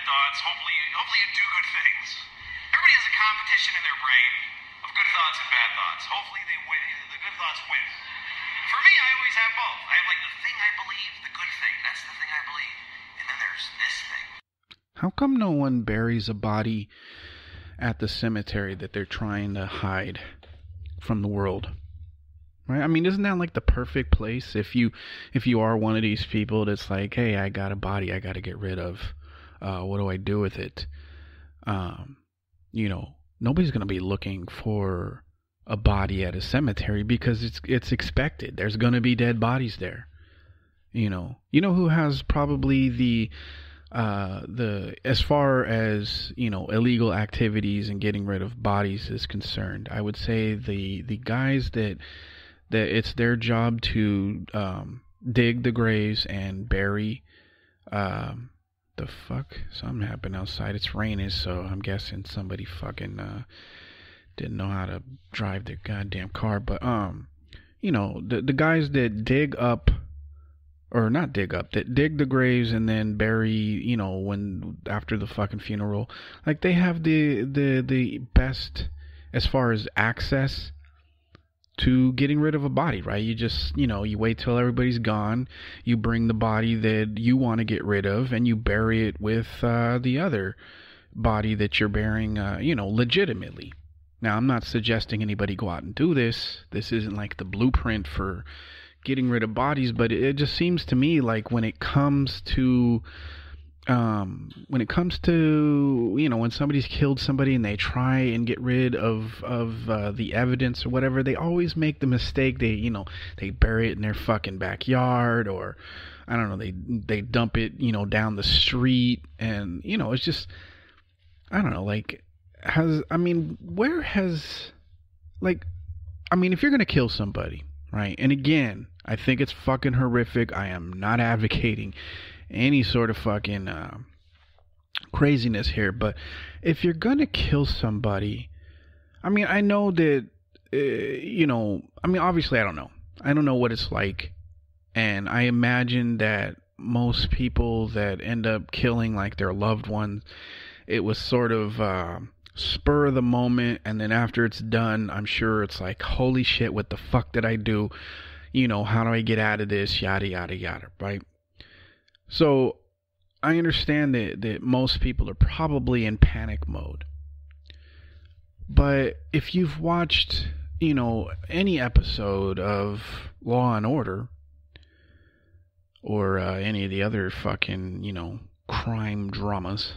thoughts. Hopefully you do good things. Everybody has a competition in their brain of good thoughts and bad thoughts. Hopefully they win. The good thoughts win. For me, I always have both. I have like the thing I believe, the good thing. That's the thing I believe. And then there's this thing. How come no one buries a body at the cemetery that they're trying to hide from the world? Right? I mean, isn't that like the perfect place if you are one of these people that's like, hey, I got a body I got to get rid of. What do I do with it? Nobody's going to be looking for a body at a cemetery because it's expected. There's going to be dead bodies there. You know who has probably the as far as, illegal activities and getting rid of bodies is concerned, I would say the guys that it's their job to dig the graves and bury. The fuck? Something happened outside. It's raining, so I'm guessing somebody fucking didn't know how to drive their goddamn car. But the guys that dig up, or not dig up, that dig the graves and then bury, when after the fucking funeral, like they have the best as far as access to getting rid of a body, right? You just, you wait till everybody's gone, you bring the body that you want to get rid of, and you bury it with the other body that you're burying, legitimately. Now, I'm not suggesting anybody go out and do this. This isn't like the blueprint for getting rid of bodies, but it just seems to me like when it comes to when somebody's killed somebody and they try and get rid of the evidence or whatever, they always make the mistake. They bury it in their fucking backyard, or I don't know, they dump it, down the street, and it's just, I don't know, like, if you're gonna kill somebody, right? And again, I think it's fucking horrific. I am not advocating any sort of fucking craziness here, but if you're gonna kill somebody, I know that obviously I don't know what it's like, and I imagine that most people that end up killing like their loved ones, it was sort of spur of the moment, and then after it's done, I'm sure it's like, holy shit, what the fuck did I do? How do I get out of this? Yada yada yada, right? So I understand that most people are probably in panic mode. But if you've watched, any episode of Law and Order, or any of the other fucking, crime dramas,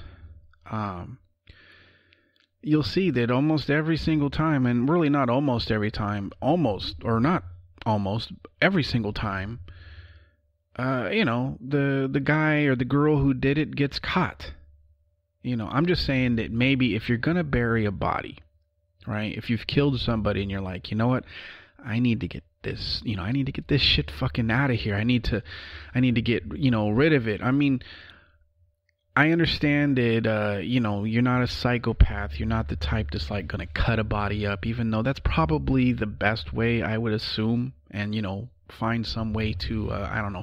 you'll see that almost every single time, and really not almost every time, every single time, the guy or the girl who did it gets caught. I'm just saying that maybe if you're gonna bury a body, right? If you've killed somebody and you're like, you know what, I need to get this, I need to get this shit fucking out of here. I need to get, rid of it. I understand that, you're not a psychopath. You're not the type that's like gonna cut a body up, even though that's probably the best way, I would assume, and, find some way to,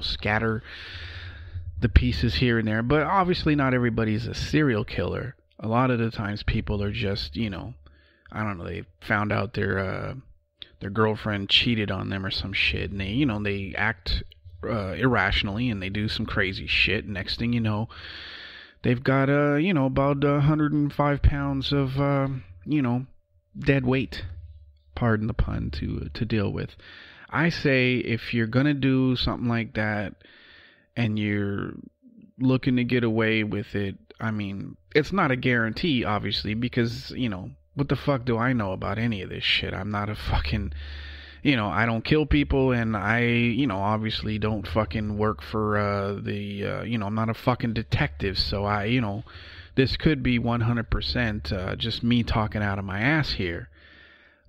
scatter the pieces here and there. But obviously not everybody's a serial killer. A lot of the times people are just, they found out their girlfriend cheated on them or some shit, and they act irrationally, and they do some crazy shit. Next thing you know, they've got, about 105 pounds of, dead weight, pardon the pun, to deal with. I say if you're going to do something like that and you're looking to get away with it, it's not a guarantee, obviously, because, what the fuck do I know about any of this shit? I'm not a fucking, I don't kill people, and I, obviously don't fucking work for I'm not a fucking detective, so this could be 100% just me talking out of my ass here.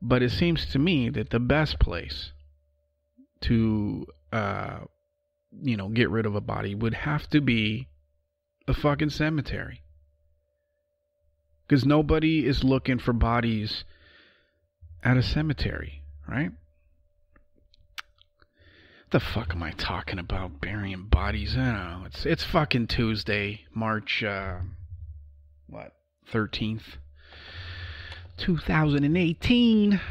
But it seems to me that the best place to, get rid of a body would have to be a fucking cemetery. Because nobody is looking for bodies at a cemetery, right? The fuck am I talking about? Burying bodies? I don't know. It's fucking Tuesday, March 13th, 2018.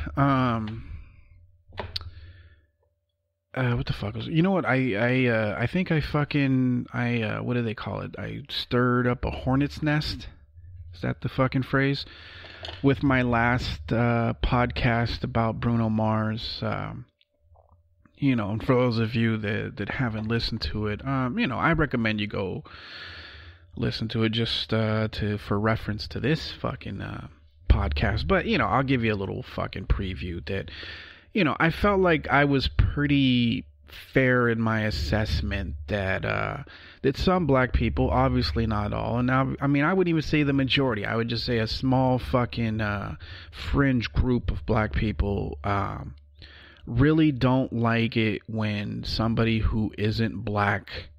What the fuck was it? You know what? I think what do they call it? I stirred up a hornet's nest. Is that the fucking phrase? With my last podcast about Bruno Mars. And for those of you that haven't listened to it, I recommend you go listen to it just for reference to this fucking podcast. But I'll give you a little fucking preview that I felt like I was pretty fair in my assessment that some black people, obviously not all, and now I wouldn't even say the majority. I would just say a small fucking fringe group of black people really don't like it when somebody who isn't black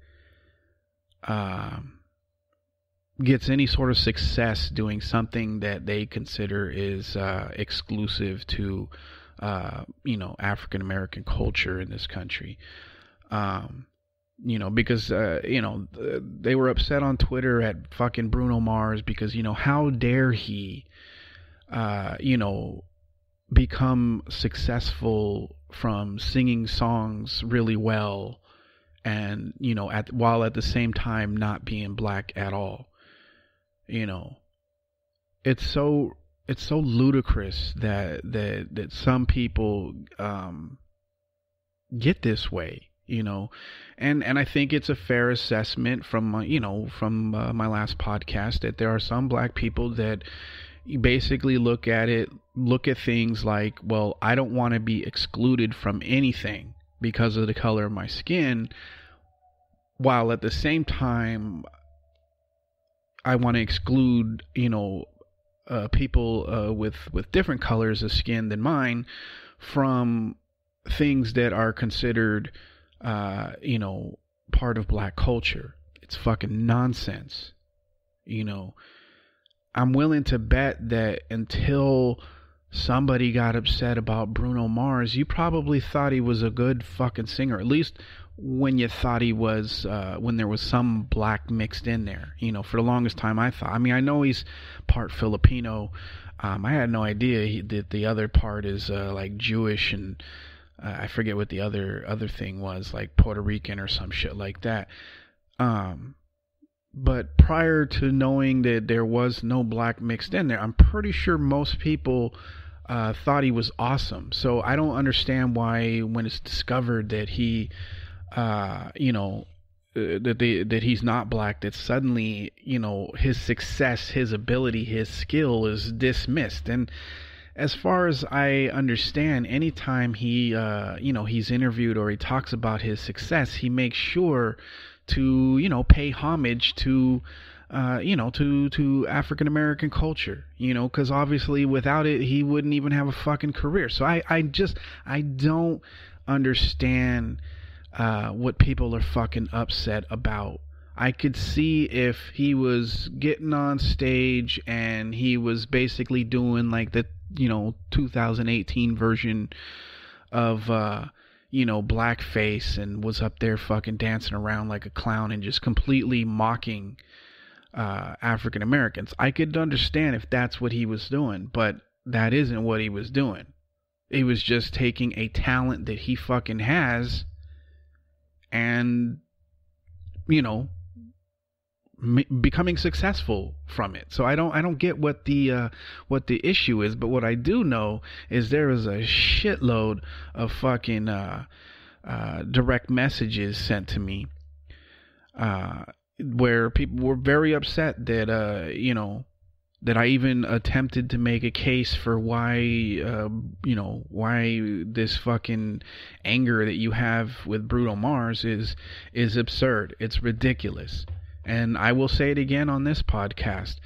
gets any sort of success doing something that they consider is exclusive to African American culture in this country. Because they were upset on Twitter at fucking Bruno Mars because how dare he become successful from singing songs really well and while at the same time not being black at all. It's so ludicrous that some people get this way, and I think it's a fair assessment from my last podcast that there are some black people that basically look at things like, well, I don't want to be excluded from anything because of the color of my skin, while at the same time I want to exclude people with different colors of skin than mine from things that are considered part of black culture. It's fucking nonsense. I'm willing to bet that until somebody got upset about Bruno Mars, you probably thought he was a good fucking singer, at least when you thought he was, when there was some black mixed in there. For the longest time I thought, I know he's part Filipino. I had no idea that the other part is like Jewish, and I forget what the other thing was, like Puerto Rican or some shit like that. But prior to knowing that there was no black mixed in there, I'm pretty sure most people thought he was awesome. So I don't understand why, when it's discovered that he, that he's not black, that suddenly, his success, his ability, his skill is dismissed. And as far as I understand, anytime he, he's interviewed or he talks about his success, he makes sure to, pay homage to, to African American culture, because obviously without it, he wouldn't even have a fucking career. So I don't understand what people are fucking upset about. I could see if he was getting on stage and he was basically doing like the 2018 version of blackface and was up there fucking dancing around like a clown and just completely mocking African Americans. I could understand if that's what he was doing, but that isn't what he was doing. He was just taking a talent that he fucking has and becoming successful from it. So I don't get what the issue is, but what I do know is there is a shitload of fucking direct messages sent to me where people were very upset that that I even attempted to make a case for why why this fucking anger that you have with Bruno Mars is absurd. It's ridiculous. And I will say it again on this podcast.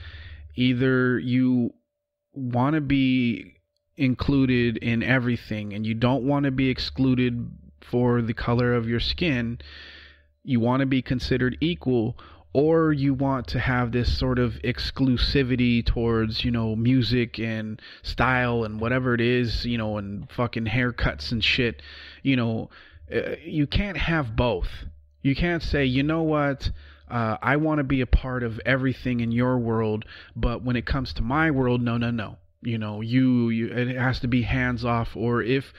Either you want to be included in everything and you don't want to be excluded for the color of your skin, you want to be considered equal, or you want to have this sort of exclusivity towards, music and style and whatever it is, and fucking haircuts and shit. You can't have both. You can't say, you know what, I want to be a part of everything in your world, but when it comes to my world, no, no, no. You know, you it has to be hands off, or if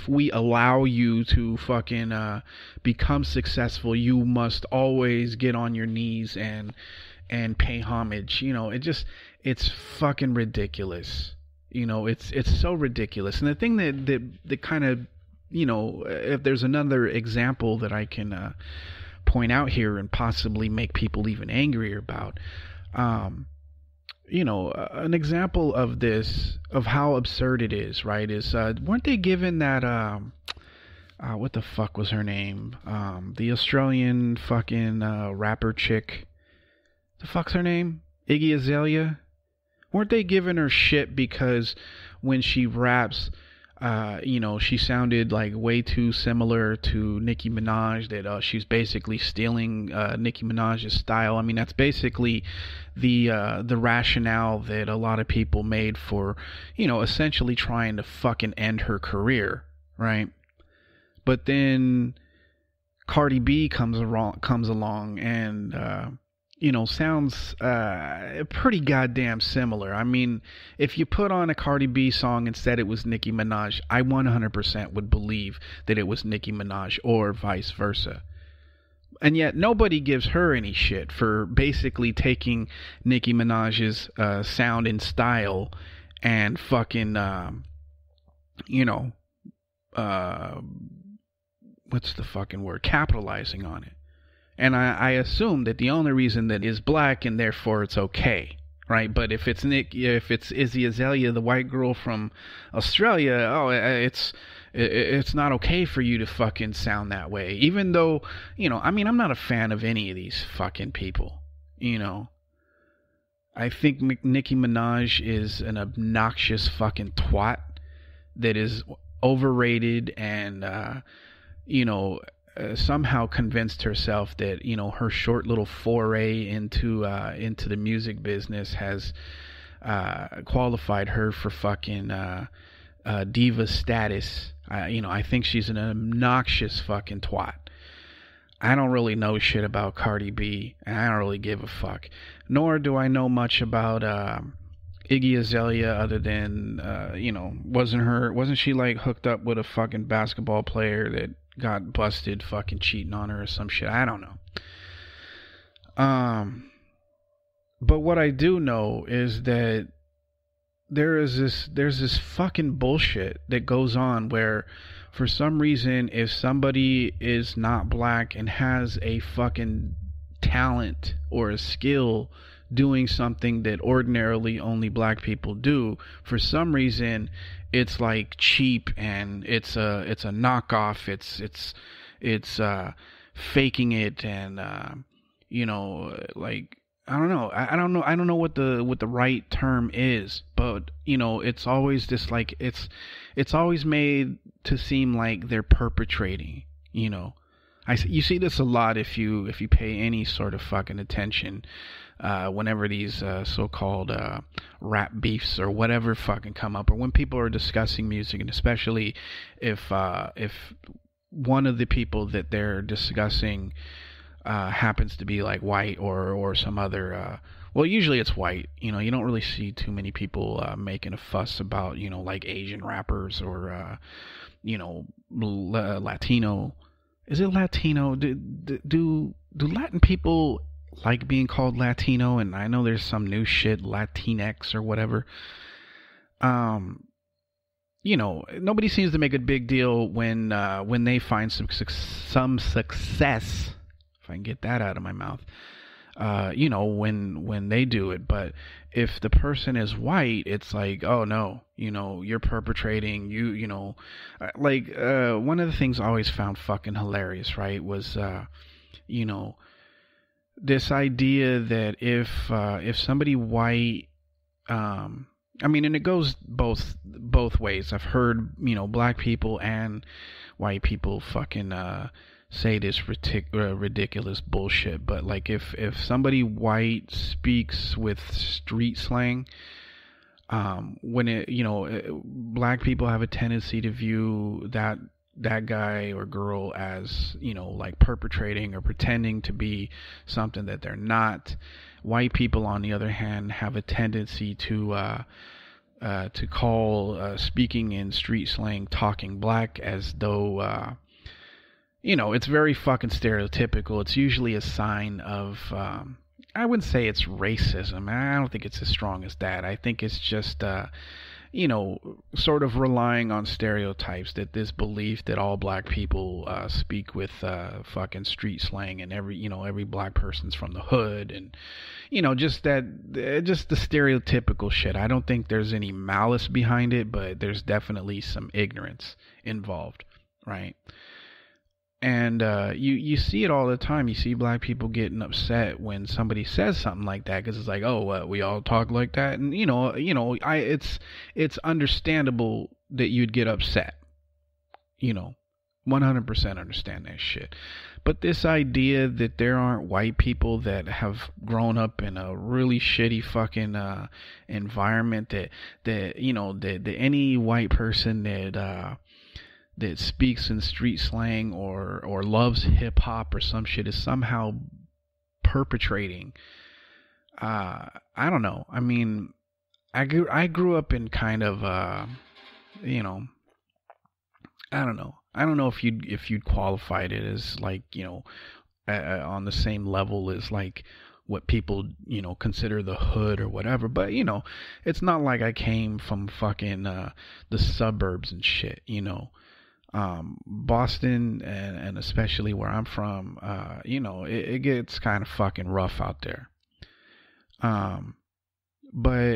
we allow you to fucking become successful, you must always get on your knees and pay homage. You know, it's fucking ridiculous. You know, it's so ridiculous. And the thing that kind of, you know, if there's another example that I can point out here and possibly make people even angrier about, you know, an example of this, of how absurd it is, right, is weren't they given that what the fuck was her name, the Australian fucking rapper chick, the fuck's her name, Iggy Azalea? Weren't they giving her shit because when she raps, you know, she sounded like way too similar to Nicki Minaj, that she's basically stealing Nicki Minaj's style? I mean, that's basically the rationale that a lot of people made for, you know, essentially trying to fucking end her career, right? But then Cardi B comes along and you know, sounds pretty goddamn similar. I mean, if you put on a Cardi B song and said it was Nicki Minaj, I 100% would believe that it was Nicki Minaj, or vice versa. And yet nobody gives her any shit for basically taking Nicki Minaj's sound and style and fucking, you know, what's the fucking word? Capitalizing on it. And I assume that the only reason that is black and therefore it's okay, right? But if it's Izzy Azalea, the white girl from Australia, oh, it's not okay for you to fucking sound that way. Even though, you know, I mean, I'm not a fan of any of these fucking people, you know. I think Nicki Minaj is an obnoxious fucking twat that is overrated and, you know, somehow convinced herself that, you know, her short little foray into the music business has qualified her for fucking diva status. You know, I think she's an obnoxious fucking twat. I don't really know shit about Cardi B, and I don't really give a fuck. Nor do I know much about Iggy Azalea, other than you know, wasn't she like hooked up with a fucking basketball player that got busted fucking cheating on her or some shit? I don't know. But what I do know is that there's this fucking bullshit that goes on where, for some reason, if somebody is not black and has a fucking talent or a skill doing something that ordinarily only black people do, for some reason it's like cheap and it's a knockoff, it's faking it, and you know, like, I don't know what the right term is, but you know, it's always this, like, it's always made to seem like they're perpetrating, you know. You see this a lot if you pay any sort of fucking attention, whenever these so-called rap beefs or whatever fucking come up, or when people are discussing music, and especially if one of the people that they're discussing happens to be like white or some other, well, usually it's white. You know, you don't really see too many people making a fuss about, you know, like Asian rappers or you know, Latino. Is it Latino? Do Latin people like being called Latino? And I know there's some new shit, Latinx or whatever. You know, nobody seems to make a big deal when they find some success, if I can get that out of my mouth. You know, when they do it. But if the person is white, it's like, oh no, you know, you're perpetrating, you know, like, one of the things I always found fucking hilarious, right, was, you know, this idea that if somebody white, I mean, and it goes both ways. I've heard, you know, black people and white people fucking say this ridiculous bullshit, but like, if somebody white speaks with street slang, when it, you know, black people have a tendency to view that that guy or girl as, like perpetrating or pretending to be something that they're not. White people, on the other hand, have a tendency to call speaking in street slang talking black, as though it's very fucking stereotypical. It's usually a sign of I wouldn't say it's racism. I don't think it's as strong as that. I think it's just sort of relying on stereotypes, that this belief that all black people speak with fucking street slang, and every black person's from the hood, and just the stereotypical shit. I don't think there's any malice behind it, but there's definitely some ignorance involved, right? And you see it all the time. You see black people getting upset when somebody says something like that, because it's like, oh, we all talk like that, and it's understandable that you'd get upset. 100% understand that shit. But this idea that there aren't white people that have grown up in a really shitty fucking environment, that any white person that speaks in street slang or loves hip hop or some shit is somehow perpetrating. I don't know. I mean, I grew up in kind of I don't know. I don't know if you'd qualified it as like on the same level as like what people consider the hood or whatever, but it's not like I came from fucking the suburbs and shit. Boston and especially where I'm from, it gets kind of fucking rough out there. But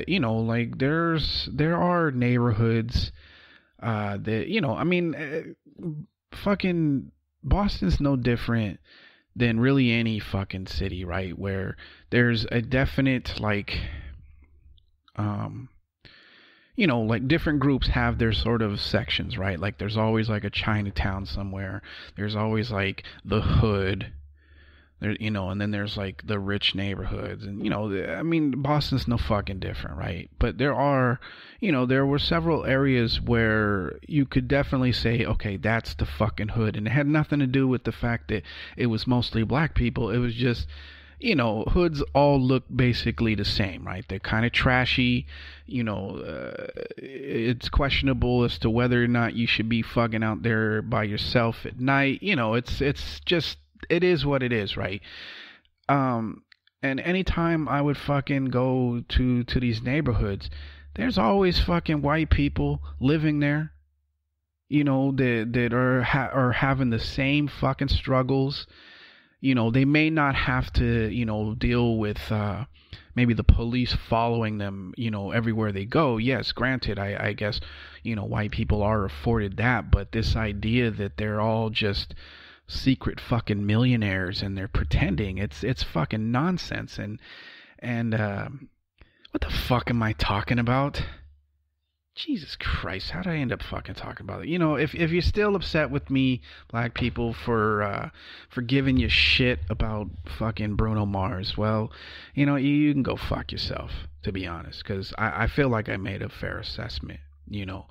like there are neighborhoods that I mean, fucking Boston's no different than really any fucking city, right? Where there's a definite like like different groups have their sort of sections, right? Like there's always like a Chinatown somewhere. There's always like the hood, there, and then there's like the rich neighborhoods, and I mean, Boston's no fucking different, right? But there were several areas where you could definitely say, okay, that's the fucking hood, and it had nothing to do with the fact that it was mostly black people. It was just hoods all look basically the same, right? They're kind of trashy. It's questionable as to whether or not you should be fucking out there by yourself at night. It's just, it is what it is, right? And anytime I would fucking go to these neighborhoods, there's always fucking white people living there, that are having the same fucking struggles. They may not have to, deal with maybe the police following them, everywhere they go. Yes, granted, I guess, white people are afforded that. But this idea that they're all just secret fucking millionaires and they're pretending, it's fucking nonsense. And what the fuck am I talking about? Jesus Christ, how did I end up fucking talking about it? If you're still upset with me, black people, for giving you shit about fucking Bruno Mars, well, you can go fuck yourself, to be honest, because I feel like I made a fair assessment, Yeah,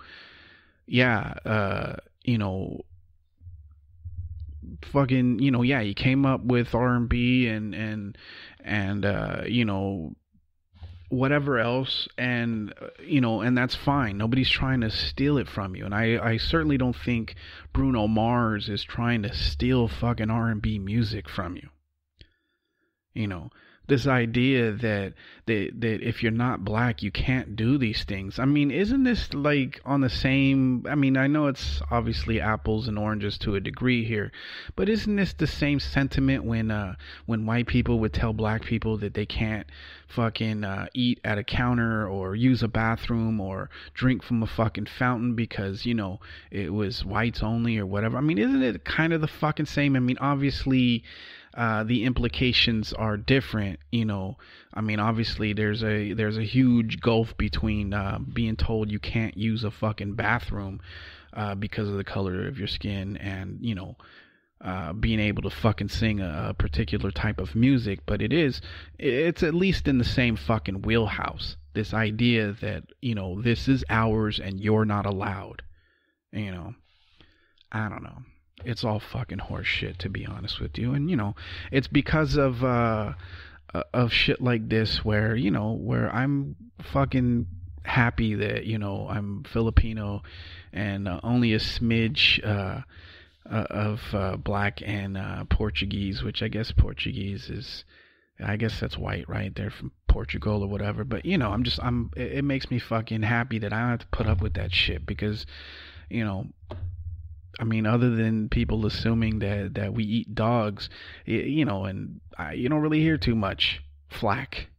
fucking, yeah, he came up with R&B and whatever else, and and that's fine. Nobody's trying to steal it from you, and I certainly don't think Bruno Mars is trying to steal fucking R&B music from you. This idea that if you're not black you can't do these things. I mean, isn't this like on the same, I mean, I know it's obviously apples and oranges to a degree here, but isn't this the same sentiment when white people would tell black people that they can't fucking eat at a counter or use a bathroom or drink from a fucking fountain because it was whites only or whatever? I mean, isn't it kind of the fucking same? I mean, obviously the implications are different. I mean, obviously there's a huge gulf between being told you can't use a fucking bathroom because of the color of your skin and being able to fucking sing a particular type of music. But it's at least in the same fucking wheelhouse, this idea that this is ours and you're not allowed. I don't know. It's all fucking horse shit, to be honest with you. And, it's because of shit like this where, where I'm fucking happy that, I'm Filipino and only a smidge of black and Portuguese, which I guess Portuguese is, I guess that's white, right? They're from Portugal or whatever. But, it makes me fucking happy that I don't have to put up with that shit because, I mean, other than people assuming that we eat dogs, and you don't really hear too much flack,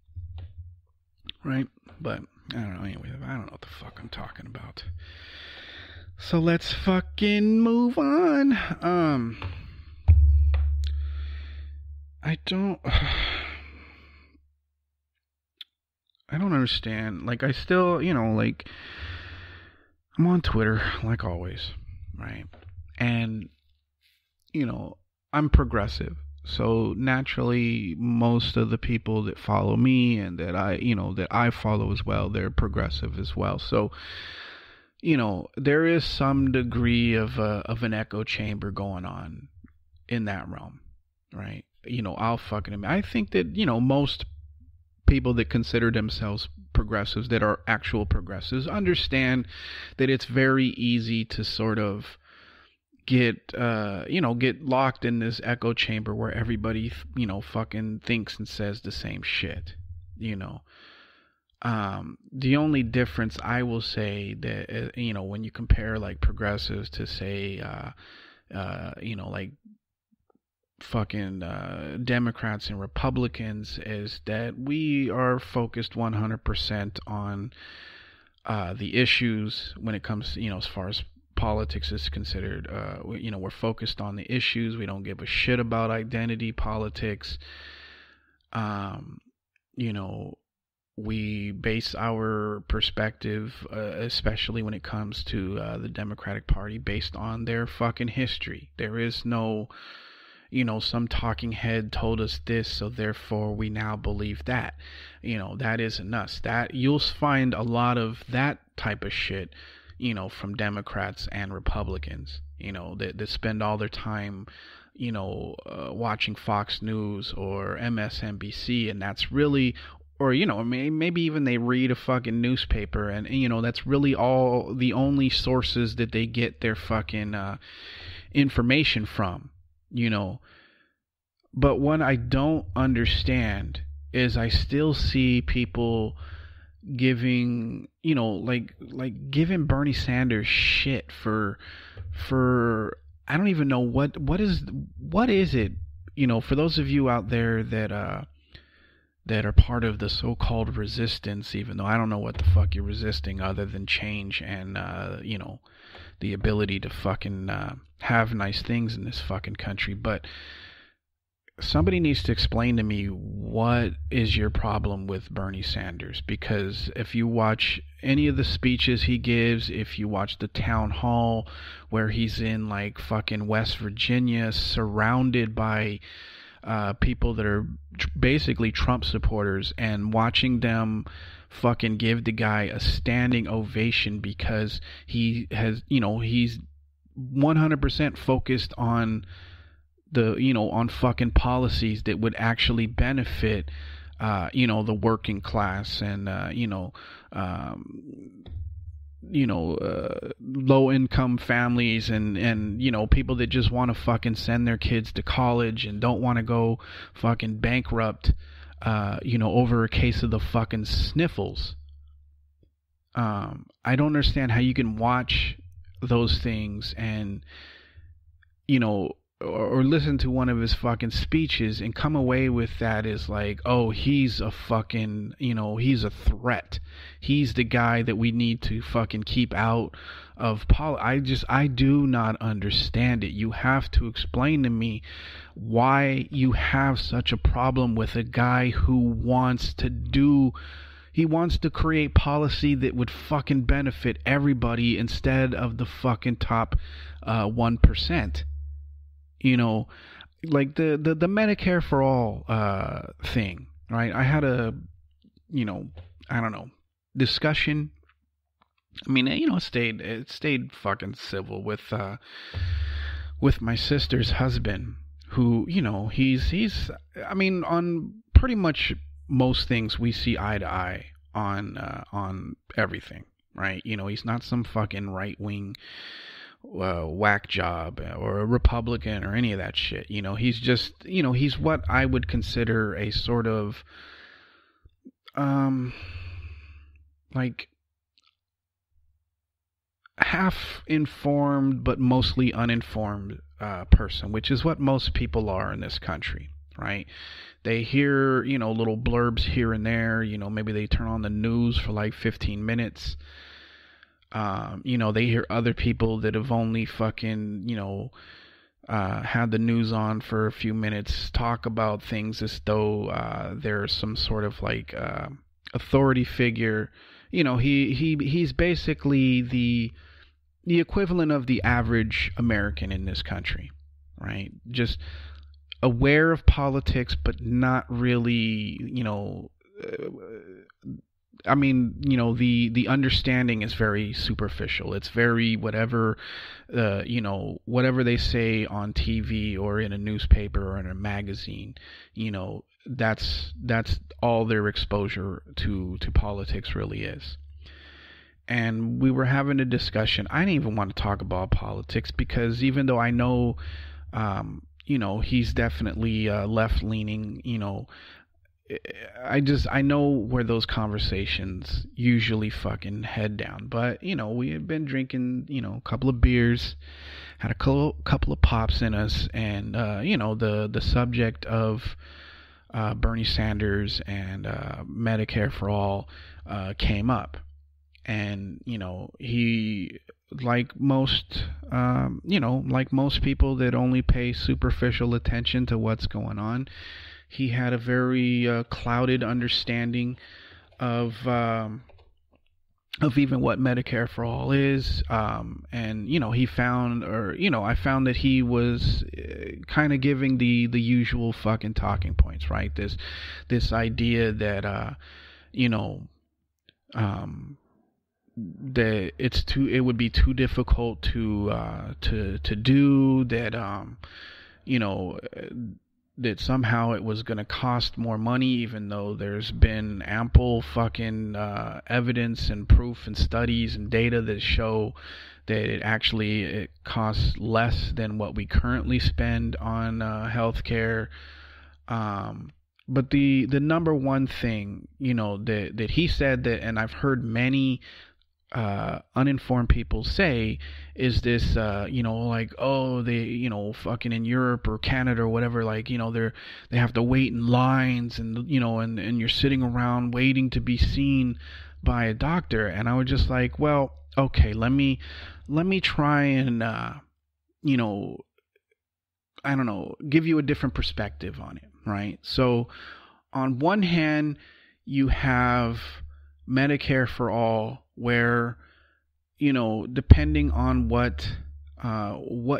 right? But I don't know. Anyway, I don't know what the fuck I'm talking about. So let's fucking move on. I don't understand. Like, I still, like, I'm on Twitter, like always, right? And, I'm progressive. So naturally, most of the people that follow me and that I follow as well, they're progressive as well. So, there is some degree of an echo chamber going on in that realm, right? I think that, most people that consider themselves progressives, that are actual progressives, understand that it's very easy to sort of get locked in this echo chamber where everybody fucking thinks and says the same shit. The only difference I will say that when you compare like progressives to say like fucking Democrats and Republicans is that we are focused 100% on the issues when it comes to, as far as politics is considered. We're focused on the issues. We don't give a shit about identity politics. We base our perspective, especially when it comes to the Democratic Party, based on their fucking history. There is no, some talking head told us this, so therefore we now believe that. That isn't us. That you'll find a lot of that type of shit, from Democrats and Republicans, that spend all their time, watching Fox News or MSNBC, and that's really, or, maybe even they read a fucking newspaper, and, that's really all the only sources that they get their fucking information from, But what I don't understand is I still see people giving, like giving Bernie Sanders shit for I don't even know what is it, for those of you out there that are part of the so-called resistance, even though I don't know what the fuck you're resisting other than change and the ability to fucking have nice things in this fucking country. But somebody needs to explain to me what is your problem with Bernie Sanders, because if you watch any of the speeches he gives, if you watch the town hall where he's in like fucking West Virginia surrounded by people that are basically Trump supporters, and watching them fucking give the guy a standing ovation because he has, he's 100% focused on on fucking policies that would actually benefit, the working class and, low income families and people that just want to fucking send their kids to college and don't want to go fucking bankrupt, over a case of the fucking sniffles. I don't understand how you can watch those things and, or listen to one of his fucking speeches and come away with that as like, oh, he's a fucking, he's a threat. He's the guy that we need to fucking keep out of I do not understand it. You have to explain to me why you have such a problem with a guy who wants to create policy that would fucking benefit everybody instead of the fucking top 1%. Like the Medicare for all thing, right? I had a, discussion I mean, it stayed fucking civil with my sister's husband, who, I mean, on pretty much most things we see eye to eye on everything, right? He's not some fucking right wing whack job or a Republican or any of that shit. He's just, he's what I would consider a sort of like half informed but mostly uninformed person, which is what most people are in this country, right? They hear, little blurbs here and there. Maybe they turn on the news for like 15 minutes. They hear other people that have only fucking, had the news on for a few minutes talk about things as though they're some sort of like authority figure. He's basically the equivalent of the average American in this country, right? Just aware of politics, but not really, I mean, the understanding is very superficial. It's very whatever, whatever they say on TV or in a newspaper or in a magazine, that's all their exposure to politics really is. And we were having a discussion. I didn't even want to talk about politics because even though I know, he's definitely left leaning, I know where those conversations usually fucking head down. But, we had been drinking, a couple of beers, had a couple of pops in us, and, the subject of Bernie Sanders and Medicare for All came up. And, he, like most people that only pay superficial attention to what's going on, he had a very clouded understanding of even what Medicare for All is. And, he found, or, I found that he was kind of giving the usual fucking talking points, right? This idea that, that it would be too difficult to do, that that somehow it was going to cost more money, even though there's been ample fucking evidence and proof and studies and data that show that it costs less than what we currently spend on healthcare. But the number one thing, that he said, that, and I've heard many uninformed people say, is this, like, oh, they, fucking in Europe or Canada or whatever, like, they have to wait in lines, and, and you're sitting around waiting to be seen by a doctor. And I was just like, well, okay, let me try and, I don't know, give you a different perspective on it, right? So on one hand, you have Medicare for All, where, depending on what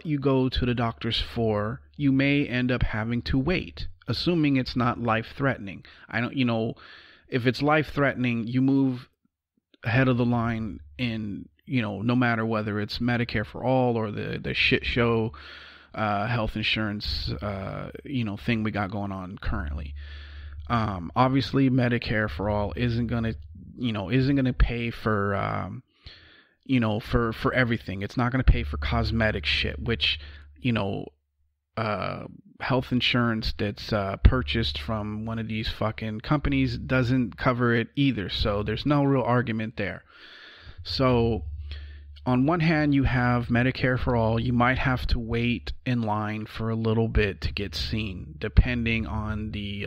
you go to the doctors for, you may end up having to wait, assuming it's not life-threatening. If it's life-threatening, you move ahead of the line in, no matter whether it's Medicare for All or the shit show health insurance, thing we got going on currently. Obviously, Medicare for All isn't gonna pay for, for everything. It's not gonna pay for cosmetic shit, which, health insurance that's purchased from one of these fucking companies doesn't cover it either. So there's no real argument there. So on one hand, you have Medicare for All. You might have to wait in line for a little bit to get seen, depending on the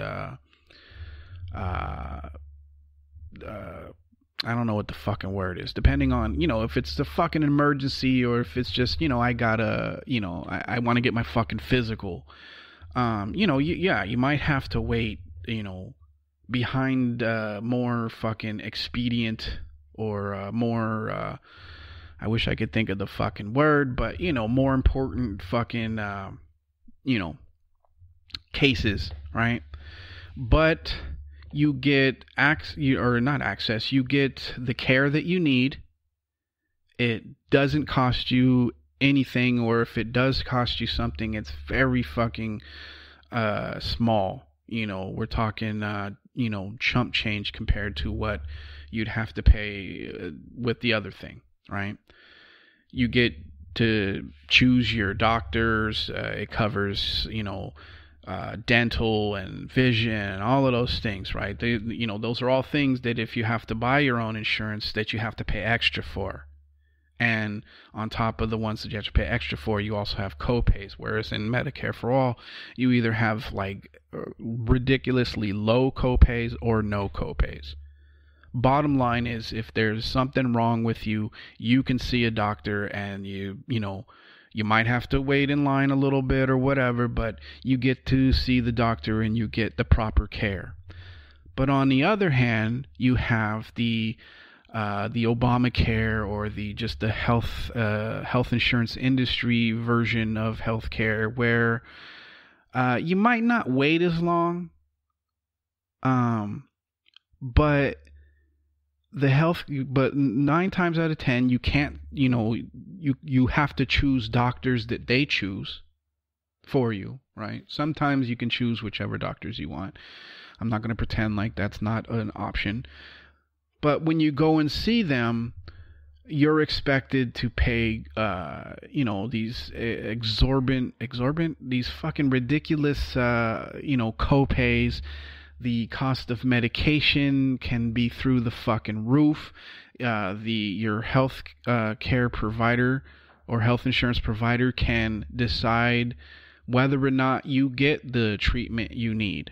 I don't know what the fucking word is, depending on, if it's the fucking emergency, or if it's just, I gotta, I want to get my fucking physical. You might have to wait, behind more fucking expedient, or more, I wish I could think of the fucking word, but, more important fucking, cases, right? But you get you get the care that you need, it doesn't cost you anything, or if it does cost you something, it's very fucking small. We're talking chump change compared to what you'd have to pay with the other thing, right? You get to choose your doctors. It covers dental and vision and all of those things, right? Those are all things that if you have to buy your own insurance, that you have to pay extra for. And on top of the ones that you have to pay extra for, you also have co-pays. Whereas in Medicare for All, you either have like ridiculously low co-pays or no co-pays. Bottom line is, if there's something wrong with you, you can see a doctor, and you might have to wait in line a little bit or whatever, but you get to see the doctor and you get the proper care. But on the other hand, you have the Obamacare, or the health insurance industry version of healthcare, where you might not wait as long, but 9 times out of 10 you can't, you have to choose doctors that they choose for you, right? Sometimes you can choose whichever doctors you want. I'm not going to pretend like that's not an option. But when you go and see them, you're expected to pay, these these fucking ridiculous, co-pays. The cost of medication can be through the fucking roof. Your health care provider or health insurance provider can decide whether or not you get the treatment you need.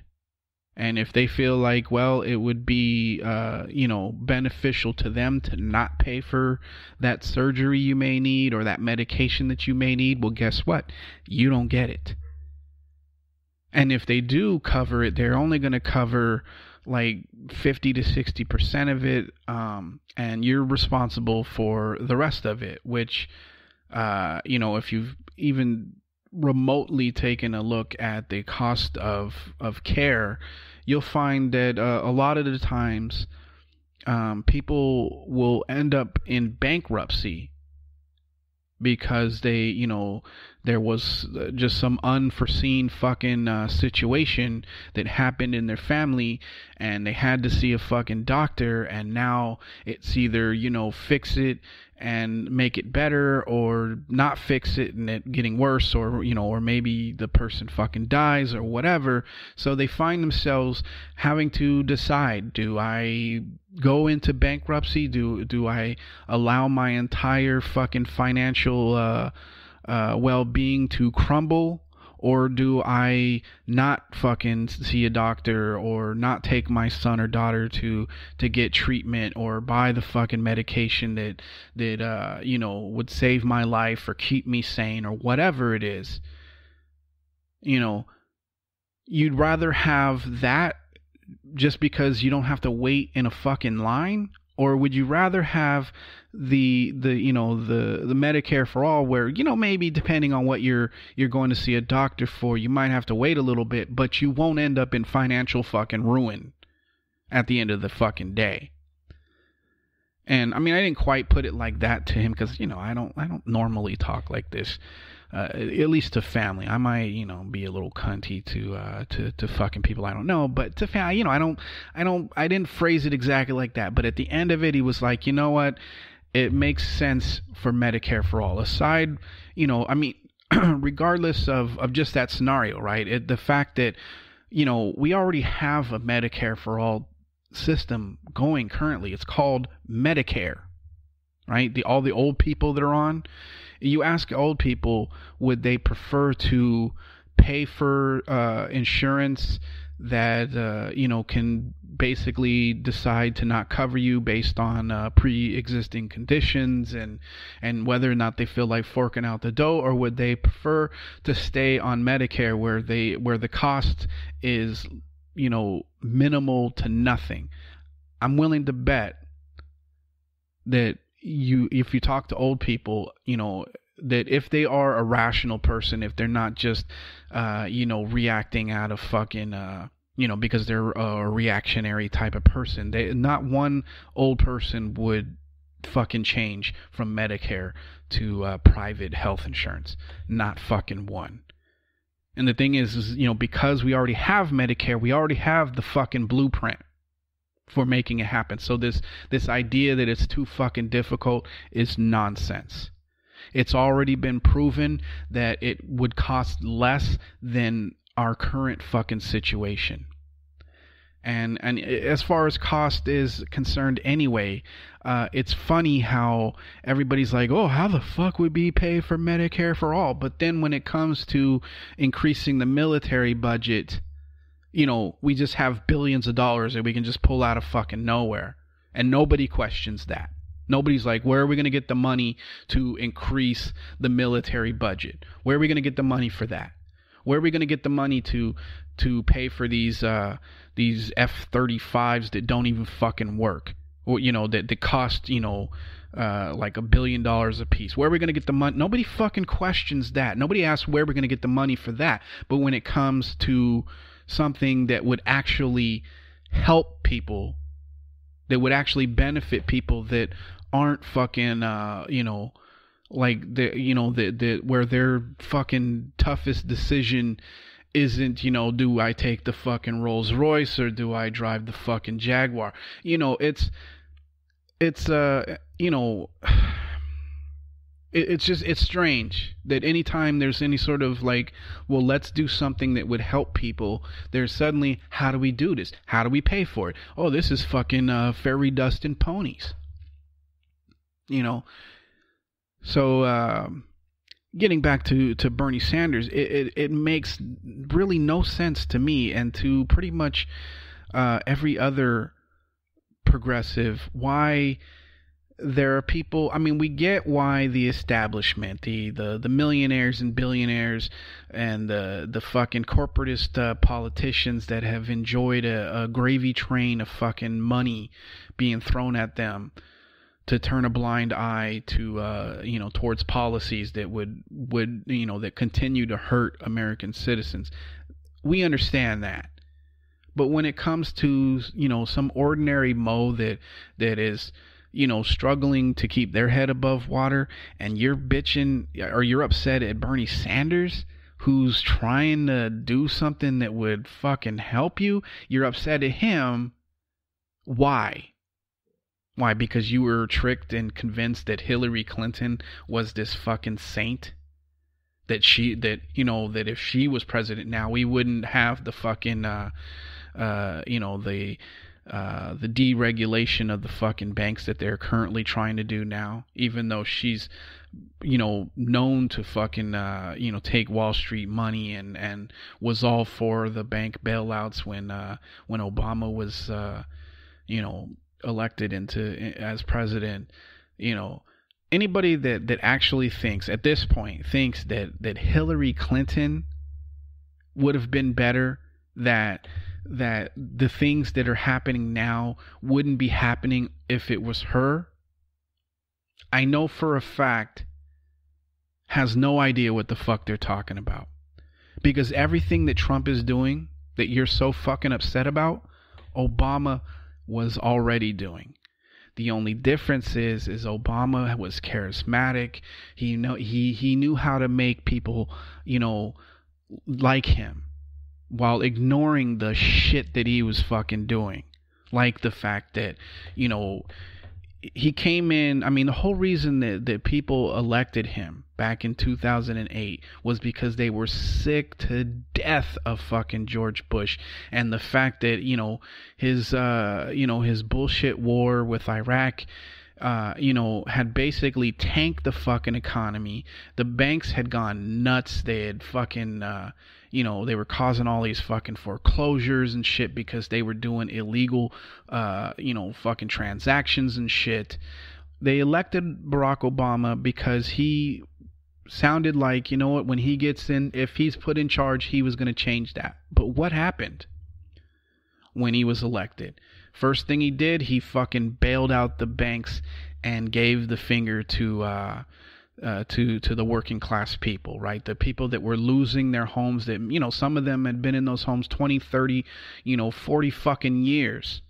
And if they feel like, well, it would be, beneficial to them to not pay for that surgery you may need or that medication that you may need, well, guess what? You don't get it. And if they do cover it, they're only going to cover like 50 to 60% of it. And you're responsible for the rest of it, which, if you've even remotely taken a look at the cost of care, you'll find that a lot of the times people will end up in bankruptcy because there was just some unforeseen fucking situation that happened in their family, and they had to see a fucking doctor, and now it's either fix it and make it better, or not fix it and it getting worse, or or maybe the person fucking dies or whatever. So they find themselves having to decide, do I go into bankruptcy? Do I allow my entire fucking financial well-being to crumble, or do I not fucking see a doctor, or not take my son or daughter to get treatment, or buy the fucking medication that would save my life or keep me sane, or whatever it is? You'd rather have that just because you don't have to wait in a fucking line? Or would you rather have the Medicare for All, where maybe depending on what you're going to see a doctor for, you might have to wait a little bit, but you won't end up in financial fucking ruin at the end of the fucking day? And I mean, I didn't quite put it like that to him, because I don't normally talk like this, at least to family. I might be a little cunty to fucking people I don't know, but to family, I didn't phrase it exactly like that. But at the end of it, he was like, you know what, it makes sense for Medicare for All. Aside, regardless of just that scenario, right? The fact that we already have a Medicare for All system going currently. It's called Medicare, right? All the old people that are on, you ask old people, would they prefer to pay for insurance that can basically decide to not cover you based on pre-existing conditions and whether or not they feel like forking out the dough, or would they prefer to stay on Medicare where the cost is minimal to nothing? I'm willing to bet that if you talk to old people, that if they are a rational person, if they're not just reacting out of fucking because they're a reactionary type of person, not one old person would fucking change from Medicare to private health insurance. Not fucking one. And the thing is, because we already have Medicare, we already have the fucking blueprint for making it happen. So this idea that it's too fucking difficult is nonsense. It's already been proven that it would cost less than our current fucking situation. And as far as cost is concerned anyway, it's funny how everybody's like, oh, how the fuck would we pay for Medicare for all? But then when it comes to increasing the military budget, we just have billions of dollars that we can just pull out of fucking nowhere. And nobody questions that. Nobody's like, where are we going to get the money to increase the military budget? Where are we going to get the money for that? Where are we going to get the money to pay for these F-35s that don't even fucking work? Or, that cost, like $1 billion a piece. Where are we going to get the money? Nobody fucking questions that. Nobody asks where we're going to get the money for that. But when it comes to something that would actually help people, that would actually benefit people that aren't fucking, like where their fucking toughest decision isn't, do I take the fucking Rolls Royce or do I drive the fucking Jaguar? It's strange that anytime there's any sort of like, well, let's do something that would help people, there's suddenly, how do we do this? How do we pay for it? Oh, this is fucking fairy dust and ponies. So getting back to Bernie Sanders, it makes really no sense to me and to pretty much every other progressive why there are people. I mean, we get why the establishment, the millionaires and billionaires and the fucking corporatist politicians that have enjoyed a gravy train of fucking money being thrown at them, to turn a blind eye to towards policies that would that continue to hurt American citizens. We understand that. But when it comes to some ordinary Mo that is struggling to keep their head above water, and you're bitching or you're upset at Bernie Sanders, who's trying to do something that would fucking help you, you're upset at him. Why? Why? Because you were tricked and convinced that Hillary Clinton was this fucking saint? That if she was president now, we wouldn't have the fucking, the deregulation of the fucking banks that they're currently trying to do now, even though she's, known to fucking, take Wall Street money and was all for the bank bailouts when Obama was, elected as president. Anybody that actually thinks at this point that Hillary Clinton would have been better, that the things that are happening now wouldn't be happening if it was her, I know for a fact has no idea what the fuck they're talking about. Because everything that Trump is doing that you're so fucking upset about, Obama was already doing. The only difference is Obama was charismatic. He knew how to make people, like him, while ignoring the shit that he was fucking doing. Like the fact that, he came in. I mean, the whole reason that people elected him back in 2008 was because they were sick to death of fucking George Bush, and the fact that his bullshit war with Iraq had basically tanked the fucking economy. The banks had gone nuts. They had fucking they were causing all these fucking foreclosures and shit because they were doing illegal fucking transactions and shit. They elected Barack Obama because he sounded like, when he gets in, if he's put in charge, he was going to change that. But what happened when he was elected? First thing he did, he fucking bailed out the banks and gave the finger to the working class people, right? The people that were losing their homes, that, some of them had been in those homes 20, 30, 40 fucking years.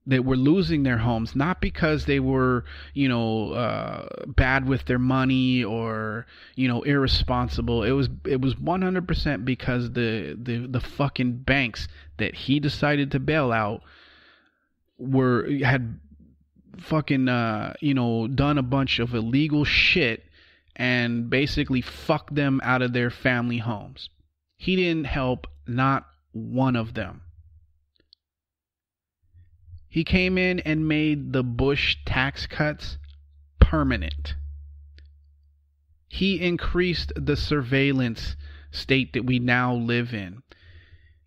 that were losing their homes, not because they were, bad with their money or, irresponsible. It was 100% because the fucking banks that he decided to bail out had fucking, done a bunch of illegal shit and basically fucked them out of their family homes. He didn't help not one of them. He came in and made the Bush tax cuts permanent. He increased the surveillance state that we now live in.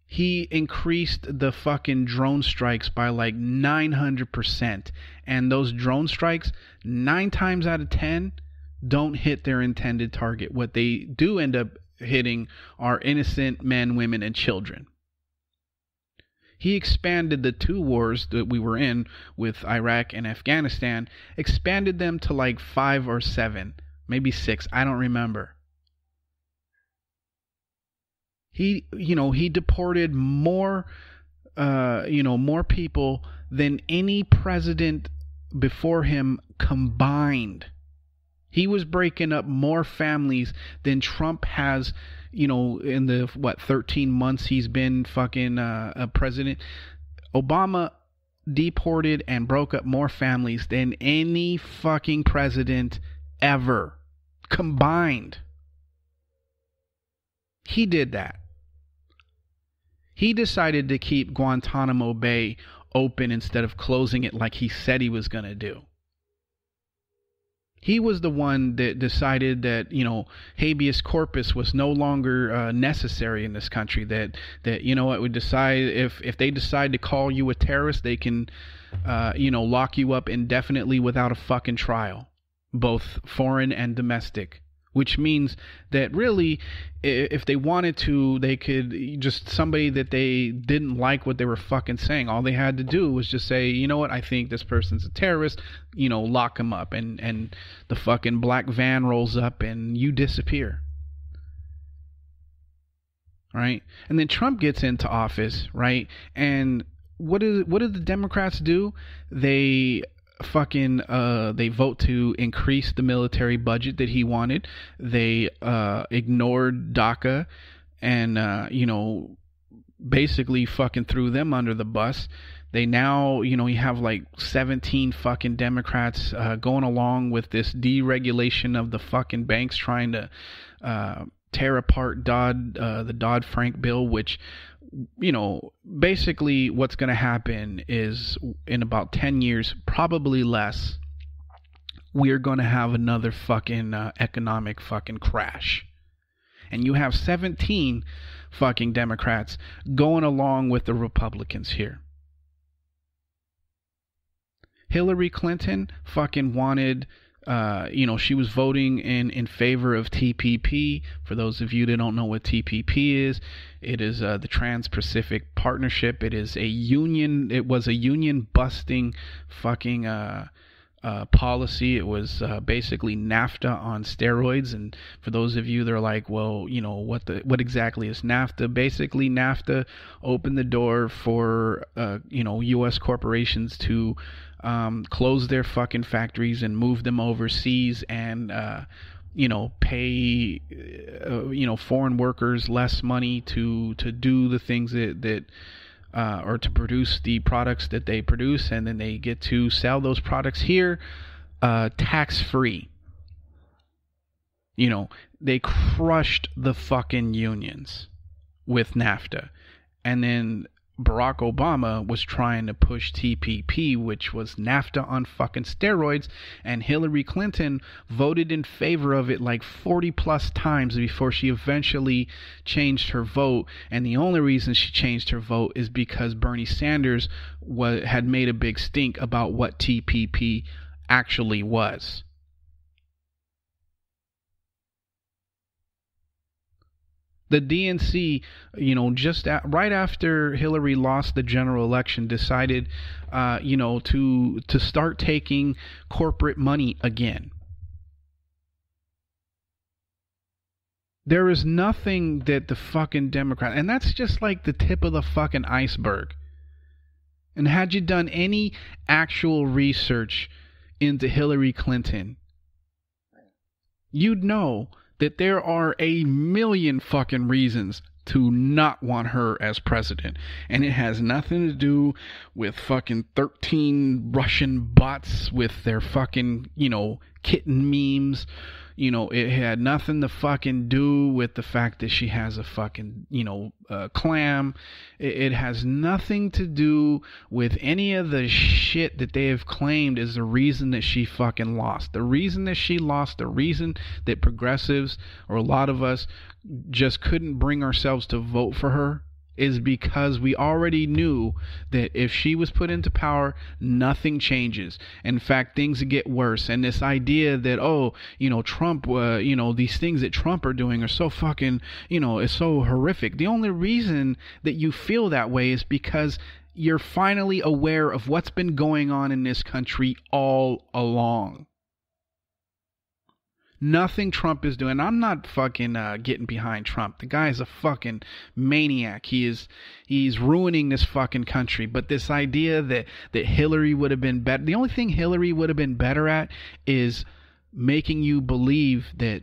He increased the fucking drone strikes by like 900%. And those drone strikes, 9 times out of 10, don't hit their intended target. What they do end up hitting are innocent men, women, and children. He expanded the 2 wars that we were in with Iraq and Afghanistan, expanded them to like 5 or 7, maybe 6, I don't remember. He deported more people than any president before him combined. He was breaking up more families than Trump has, in the 13 months he's been fucking a president. Obama deported and broke up more families than any fucking president ever combined. He did that. He decided to keep Guantanamo Bay open instead of closing it like he said he was going to do. He was the one that decided that, habeas corpus was no longer necessary in this country. That would decide if they decide to call you a terrorist, they can, lock you up indefinitely without a fucking trial, both foreign and domestic. Which means that really, if they wanted to, they could just somebody that they didn't like what they were fucking saying. All they had to do was just say, you know what, I think this person's a terrorist, lock him up. And the fucking black van rolls up and you disappear. Right? And then Trump gets into office, right? And what did the Democrats do? They vote to increase the military budget that he wanted. They ignored DACA and basically fucking threw them under the bus. They now, you have like 17 fucking Democrats going along with this deregulation of the fucking banks, trying to tear apart the Dodd-Frank bill, which, basically what's going to happen is in about 10 years, probably less, we're going to have another fucking economic fucking crash. And you have 17 fucking Democrats going along with the Republicans here. Hillary Clinton fucking wanted, she was voting in favor of TPP. For those of you that don't know what TPP is, it is the Trans-Pacific Partnership. It was a union busting fucking policy. It was basically NAFTA on steroids. And for those of you that are like, well, what exactly is NAFTA? Basically, NAFTA opened the door for U.S. corporations to close their fucking factories and move them overseas and pay foreign workers less money to do the things that or to produce the products that they produce, and then they get to sell those products here tax free. They crushed the fucking unions with NAFTA. And then Barack Obama was trying to push TPP, which was NAFTA on fucking steroids, and Hillary Clinton voted in favor of it like 40 plus times before she eventually changed her vote. And the only reason she changed her vote is because Bernie Sanders had made a big stink about what TPP actually was. The DNC, right after Hillary lost the general election, decided, to start taking corporate money again. There is nothing that the fucking Democrat, and that's just like the tip of the fucking iceberg. And had you done any actual research into Hillary Clinton, you'd know that there are a million fucking reasons to not want her as president. And it has nothing to do with fucking 13 Russian bots with their fucking, kitten memes. It had nothing to fucking do with the fact that she has a fucking, clam. It has nothing to do with any of the shit that they have claimed is the reason that she fucking lost. The reason that she lost, the reason that progressives, or a lot of us, just couldn't bring ourselves to vote for her is because we already knew that if she was put into power, nothing changes. In fact, things get worse. And this idea that, Trump, these things that Trump are doing are so fucking, is so horrific. The only reason that you feel that way is because you're finally aware of what's been going on in this country all along. Nothing Trump is doing. I'm not fucking getting behind Trump. The guy is a fucking maniac. He's ruining this fucking country. But this idea that Hillary would have been better, the only thing Hillary would have been better at is making you believe that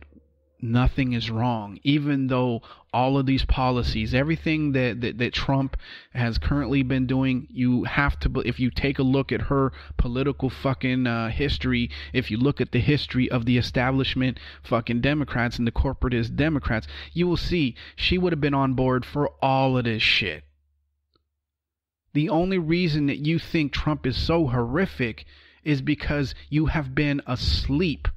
nothing is wrong, even though all of these policies, everything that Trump has currently been doing, you have to, if you take a look at her political fucking history, if you look at the history of the establishment fucking Democrats and the corporatist Democrats, you will see she would have been on board for all of this shit. The only reason that you think Trump is so horrific is because you have been asleep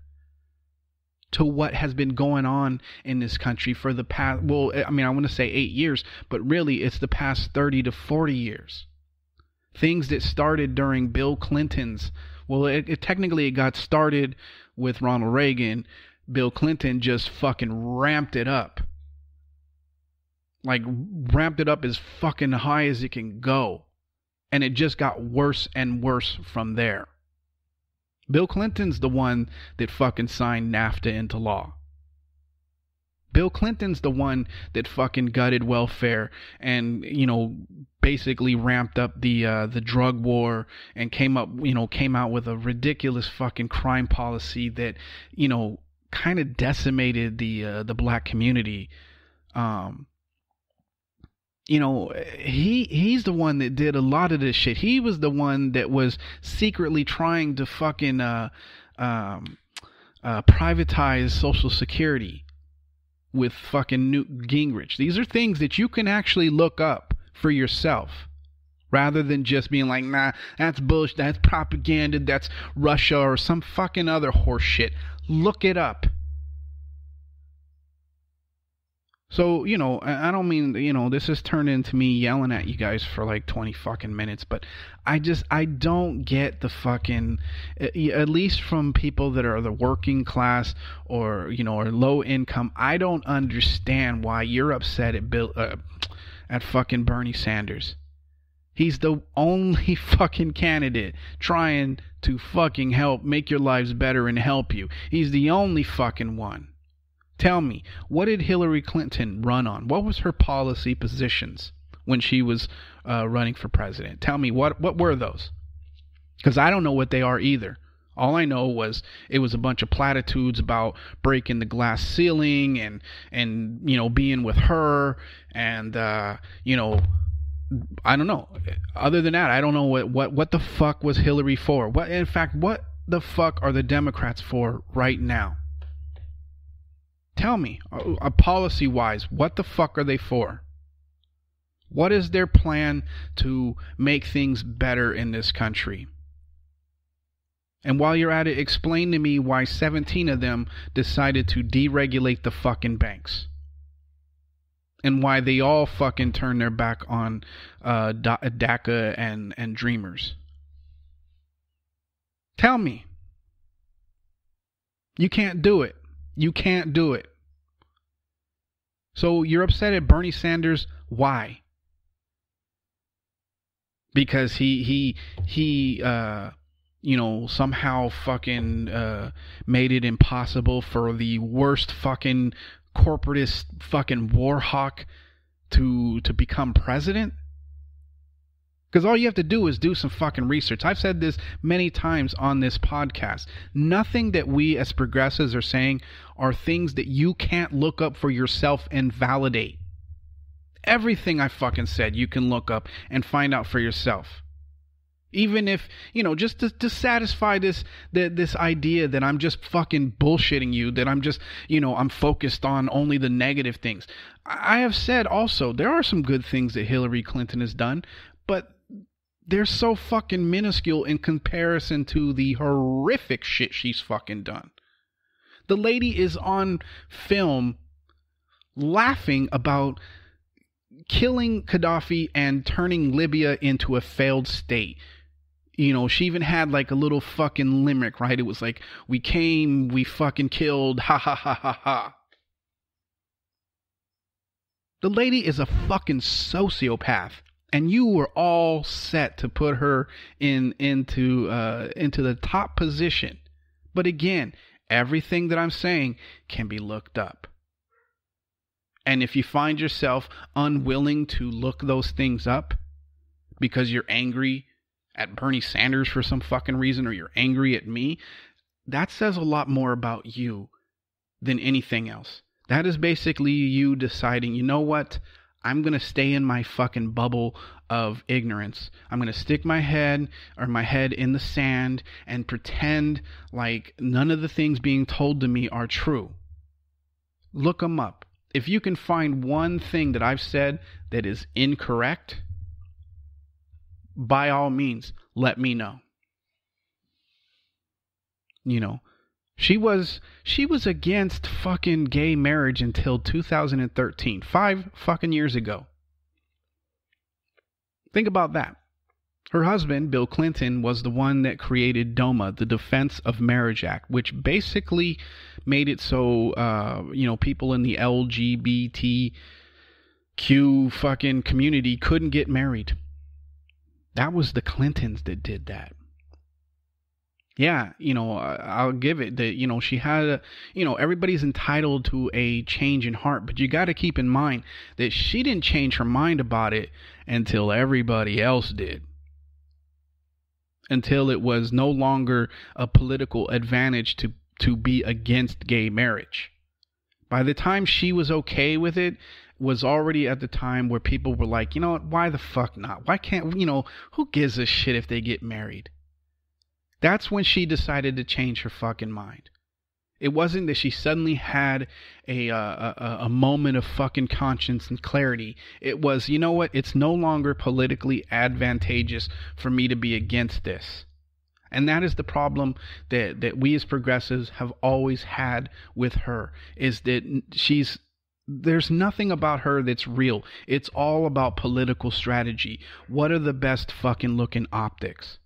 to what has been going on in this country for the past, I want to say 8 years, but really it's the past 30 to 40 years. Things that started during Bill Clinton's, technically it got started with Ronald Reagan. Bill Clinton just fucking ramped it up. Like, ramped it up as fucking high as it can go. And it just got worse and worse from there. Bill Clinton's the one that fucking signed NAFTA into law. Bill Clinton's the one that fucking gutted welfare and, basically ramped up the drug war and came out with a ridiculous fucking crime policy that, kind of decimated the black community. He's the one that did a lot of this shit. He was the one that was secretly trying to fucking privatize Social Security with fucking Newt Gingrich. These are things that you can actually look up for yourself, rather than just being like, nah, that's bullshit, that's propaganda, that's Russia or some fucking other horse shit. Look it up. So, I don't mean, this has turned into me yelling at you guys for like 20 fucking minutes, but I don't get the fucking, at least from people that are the working class or, or low income, I don't understand why you're upset at fucking Bernie Sanders. He's the only fucking candidate trying to fucking help make your lives better and help you. He's the only fucking one. Tell me, what did Hillary Clinton run on? What was her policy positions when she was running for president? Tell me, what were those? Because I don't know what they are either. All I know was it was a bunch of platitudes about breaking the glass ceiling and being with her and I don't know. Other than that, I don't know what the fuck was Hillary for. What the fuck are the Democrats for right now? Tell me, policy-wise, what the fuck are they for? What is their plan to make things better in this country? And while you're at it, explain to me why 17 of them decided to deregulate the fucking banks. And why they all fucking turned their back on DACA and Dreamers. Tell me. You can't do it. You can't do it. So you're upset at Bernie Sanders. Why? Because he somehow fucking made it impossible for the worst fucking corporatist fucking war hawk to become president? Because all you have to do is do some fucking research. I've said this many times on this podcast. Nothing that we as progressives are saying are things that you can't look up for yourself and validate. Everything I fucking said you can look up and find out for yourself. Even if, just to satisfy this idea that I'm just fucking bullshitting you, that I'm just, I'm focused on only the negative things. I have said also, there are some good things that Hillary Clinton has done, but they're so fucking minuscule in comparison to the horrific shit she's fucking done. The lady is on film laughing about killing Gaddafi and turning Libya into a failed state. She even had like a little fucking limerick, right? It was like, we came, we fucking killed, ha ha ha ha ha. The lady is a fucking sociopath. And you were all set to put her into the top position. But again, everything that I'm saying can be looked up. And if you find yourself unwilling to look those things up because you're angry at Bernie Sanders for some fucking reason, or you're angry at me, that says a lot more about you than anything else. That is basically you deciding, you know what? I'm going to stay in my fucking bubble of ignorance. I'm going to stick my head in the sand and pretend like none of the things being told to me are true. Look them up. If you can find one thing that I've said that is incorrect, by all means, let me know. She was against fucking gay marriage until 2013, 5 fucking years ago. Think about that. Her husband, Bill Clinton, was the one that created DOMA, the Defense of Marriage Act, which basically made it so, people in the LGBTQ fucking community couldn't get married. That was the Clintons that did that. Yeah, I'll give it that, she had everybody's entitled to a change in heart, but you got to keep in mind that she didn't change her mind about it until everybody else did. Until it was no longer a political advantage to be against gay marriage. By the time she was okay with it, was already at the time where people were like, you know what, why the fuck not? Why can't, who gives a shit if they get married? That's when she decided to change her fucking mind. It wasn't that she suddenly had a moment of fucking conscience and clarity. It was, you know what? It's no longer politically advantageous for me to be against this. And that is the problem that we as progressives have always had with her, is that there's nothing about her that's real. It's all about political strategy. What are the best fucking looking optics?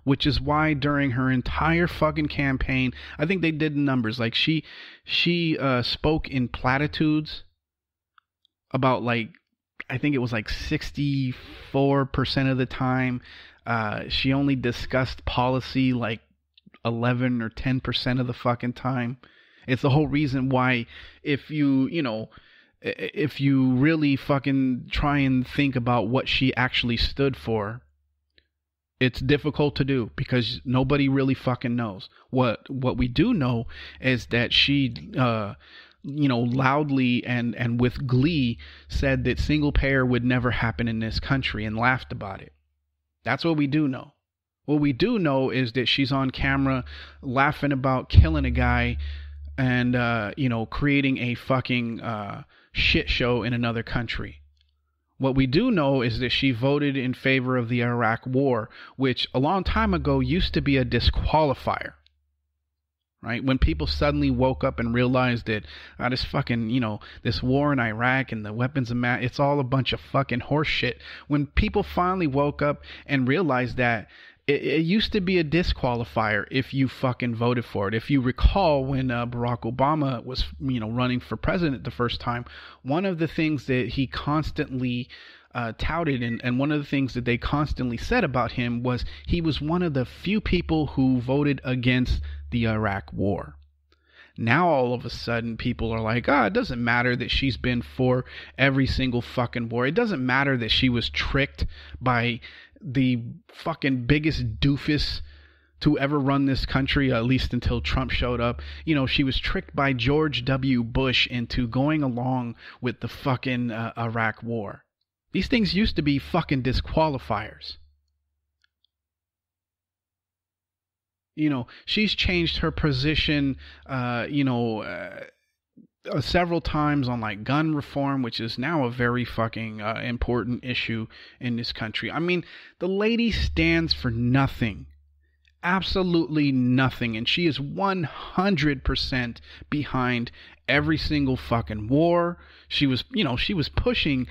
Which is why during her entire fucking campaign, I think they did numbers. Like she spoke in platitudes about I think it was 64% of the time. She only discussed policy 11 or 10% of the fucking time. It's the whole reason why if you really fucking try and think about what she actually stood for, it's difficult to do because nobody really fucking knows. What we do know is that she, loudly and with glee said that single payer would never happen in this country and laughed about it. That's what we do know. What we do know is that she's on camera laughing about killing a guy and, creating a fucking shit show in another country. What we do know is that she voted in favor of the Iraq War, which a long time ago used to be a disqualifier. Right? When people suddenly woke up and realized that this fucking, this war in Iraq and the weapons of mass, it's all a bunch of fucking horse shit. When people finally woke up and realized that it used to be a disqualifier if you fucking voted for it. If you recall when Barack Obama was, running for president the first time, one of the things that he constantly touted and one of the things that they constantly said about him was he was one of the few people who voted against the Iraq War. Now all of a sudden people are like, it doesn't matter that she's been for every single fucking war. It doesn't matter that she was tricked by the fucking biggest doofus to ever run this country, at least until Trump showed up. You know, she was tricked by George W. Bush into going along with the fucking Iraq war. These things used to be fucking disqualifiers. You know, she's changed her position, several times on like gun reform, which is now a very fucking important issue in this country. I mean, the lady stands for nothing. Absolutely nothing. And she is 100% behind every single fucking war. She was pushing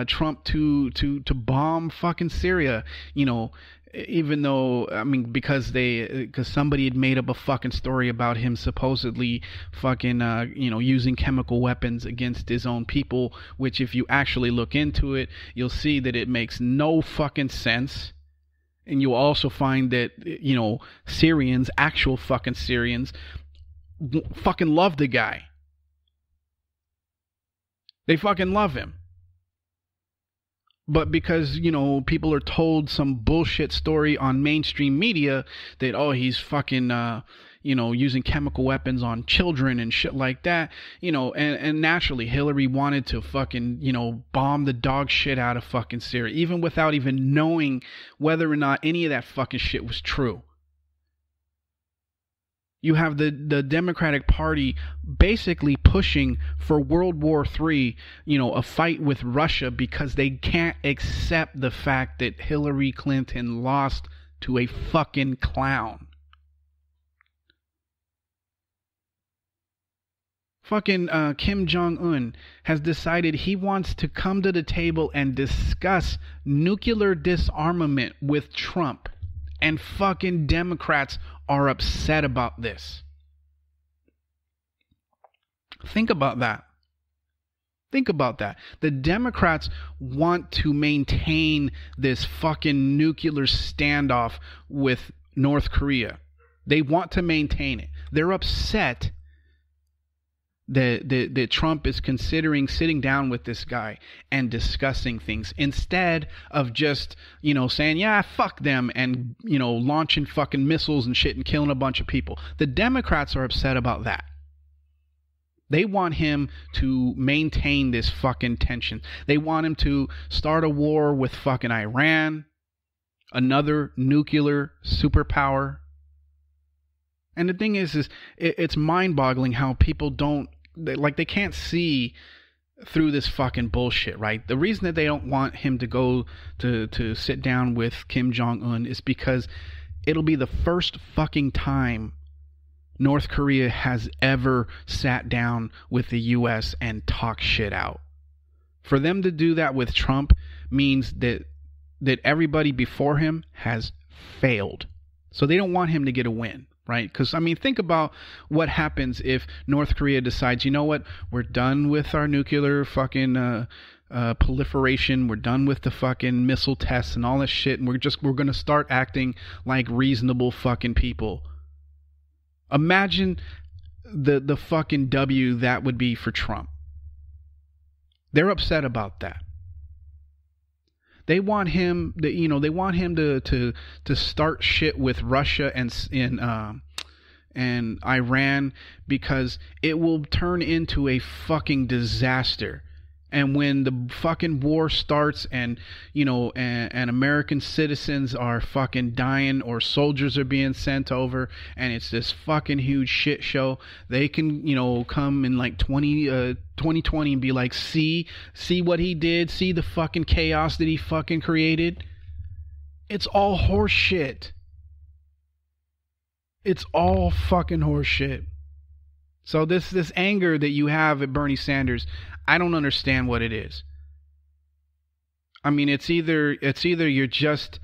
Trump to bomb fucking Syria, even though, I mean, because somebody had made up a fucking story about him supposedly fucking, using chemical weapons against his own people, which if you actually look into it, you'll see that it makes no fucking sense. And you'll also find that, Syrians, actual fucking Syrians, fucking love the guy. They fucking love him. But because, people are told some bullshit story on mainstream media that, he's fucking, using chemical weapons on children and shit like that, and naturally Hillary wanted to fucking, bomb the dog shit out of fucking Syria, even without even knowing whether or not any of that fucking shit was true. You have the Democratic Party basically pushing for World War III, a fight with Russia, because they can't accept the fact that Hillary Clinton lost to a fucking clown. Fucking Kim Jong-un has decided he wants to come to the table and discuss nuclear disarmament with Trump. And fucking Democrats are upset about this. Think about that. Think about that. The Democrats want to maintain this fucking nuclear standoff with North Korea. They want to maintain it. They're upset that Trump is considering sitting down with this guy and discussing things instead of just, saying, yeah, fuck them, and, launching fucking missiles and shit and killing a bunch of people. The Democrats are upset about that. They want him to maintain this fucking tension. They want him to start a war with fucking Iran, another nuclear superpower. And the thing is it's mind-boggling how people they can't see through this fucking bullshit, right? The reason that they don't want him to go to sit down with Kim Jong-un is because it'll be the first fucking time North Korea has ever sat down with the U.S. and talked shit out. For them to do that with Trump means that everybody before him has failed. So they don't want him to get a win. Right? Because, I mean, think about what happens if North Korea decides, you know what, we're done with our nuclear fucking proliferation. We're done with the fucking missile tests and all this shit. And we're going to start acting like reasonable fucking people. Imagine the fucking W that would be for Trump. They're upset about that. They want him, to start shit with Russia and Iran, because it will turn into a fucking disaster. And when the fucking war starts and American citizens are fucking dying or soldiers are being sent over and it's this fucking huge shit show, they can, come in like 2020 and be like, see what he did, see the fucking chaos that he fucking created. It's all horse shit. It's all fucking horse shit. So this anger that you have at Bernie Sanders, I don't understand what it is. I mean, it's either you're just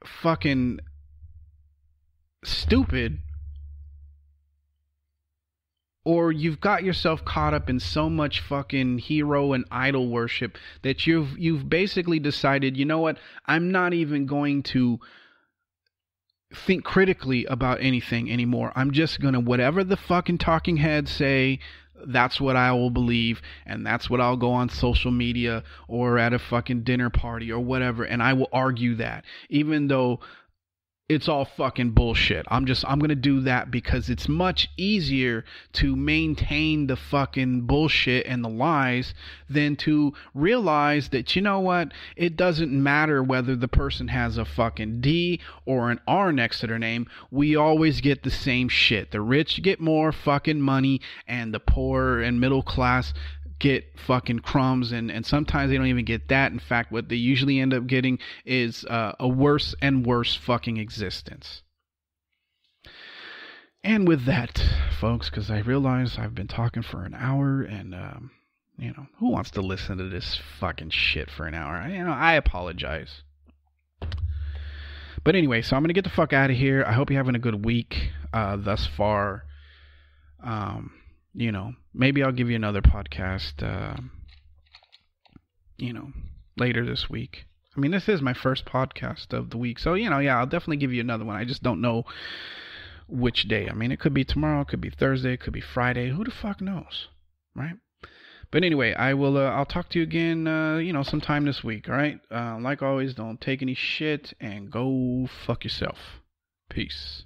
fucking stupid, or you've got yourself caught up in so much fucking hero and idol worship that you've basically decided, you know what, I'm not even going to think critically about anything anymore. I'm just gonna, whatever the fucking talking heads say, that's what I will believe, and that's what I'll go on social media or at a fucking dinner party or whatever, and I will argue that, even though it's all fucking bullshit. I'm going to do that because it's much easier to maintain the fucking bullshit and the lies than to realize that, you know what? It doesn't matter whether the person has a fucking D or an R next to their name. We always get the same shit. The rich get more fucking money and the poor and middle class get fucking crumbs, and sometimes they don't even get that. In fact, what they usually end up getting is a worse and worse fucking existence. And with that, folks, because I realize I've been talking for an hour, and who wants to listen to this fucking shit for an hour? I apologize. But anyway, so I'm gonna get the fuck out of here. I hope you're having a good week thus far. Maybe I'll give you another podcast, later this week. I mean, this is my first podcast of the week. So, I'll definitely give you another one. I just don't know which day. I mean, it could be tomorrow, it could be Thursday, it could be Friday. Who the fuck knows, right? But anyway, I'll talk to you again, sometime this week, all right? Like always, don't take any shit and go fuck yourself. Peace.